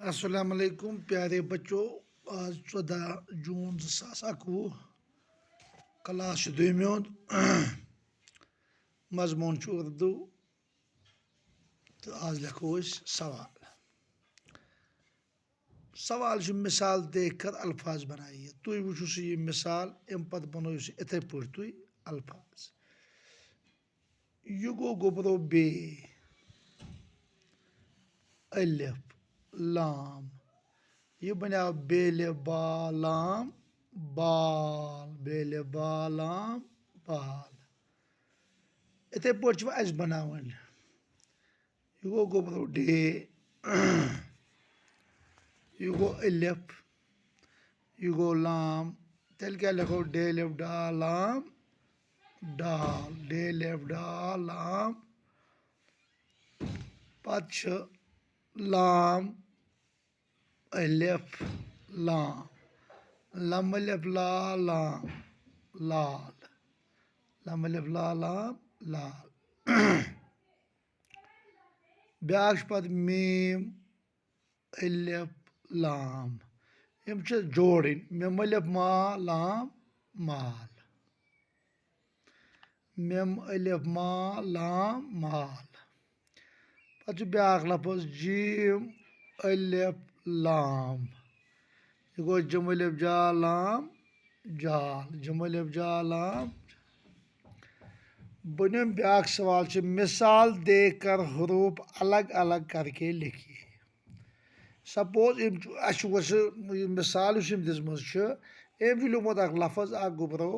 अस्सलाम वालेकुम प्यारे बच्चों। आज 14 जून 2021 क्लास दोयमी मजमून उर्दू तो आज लिखो सवाल। सवाल मिसाल देख कर अल्फाज बनाइए। तुम वो ये मिसाल अम पे बनो इथे पे तुम अल्फाज। यह गो गोबरो बे अलिफ लाम। यह बनो बेले बालाम बाल बेले बालाम बाल। इथे पे बनावन। यह गो गोबरो डे यह गो अलिफ यह गो लाम। तेल क्या लिखो डे लिफ डा लाम डाल डे लिफ डा लाम पत लाम अलिफ लाम लम अलिफ ला लाम लाल लम अलिफ ला लाम लाल। ब्याक पत मीम अलिफ लाम। यम जोड़न मेम अलिफ मा लाम माल मेम अलिफ मा लाम माल। पत ब्याक लफज जीम अलिफ लाम। यह गो जम अलिफ जा लाम जाल जम अलिफ जा लाम। बनिम ब्याक सवाल मिसाल देकर हरूफ अलग अलग करके लिखिए। सपोज मिसाल दिसम लिखमुत लफज गोबरो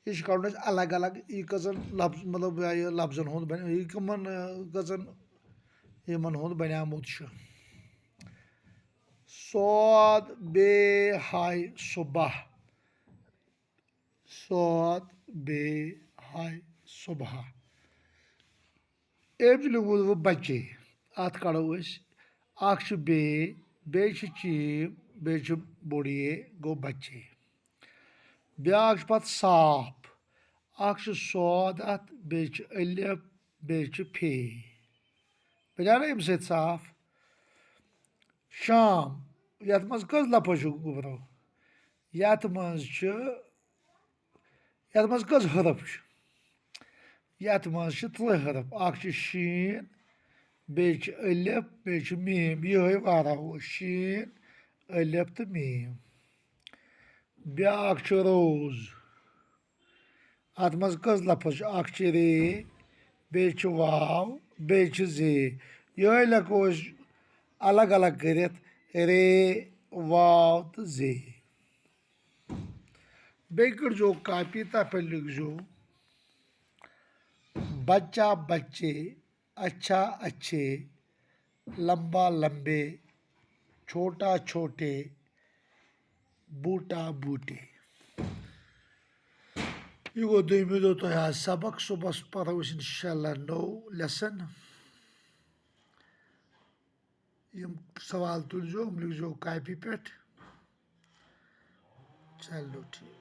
यह कड़न अलग अलग। यह कजन लफ्ज मतलब लफ्जन हुंद यह कमन कजन यमन हुंद बनियामुत सौद बे हाय सुबह सौद बे हाय सुबह। लिखमुत वो बच्चे अत कड़ो बे बे चीम बे बोड़िए गो बच्चे। ब्याक पत साफ सौद अत बे अलिफ बे फे बजा ना अम साफ। शाम यथ मज कस लफज गोबरो यथ मज कस हरफ यथ मज त्रे हरफ शीन बे अलिफ बे मीम यह वारा शीन अलिफ तो मीम। ब्याक रोज अत मज कस लफज रे बे वाव बे जे यह लिखो अलग अलग कर रे वाव तो जे। बे करो कापी तथ पे लिखो बच्चा बच्चे अच्छा अच्छे लंबा लंबे छोटा छोटे बूटा बूटे। यह गो दोयमी दो तो आज सबक सुबह पढ़ो इंशाल्लाह नो लेसन। यम सवाल तुलजो लिखो कापी पे। चलो ठीक।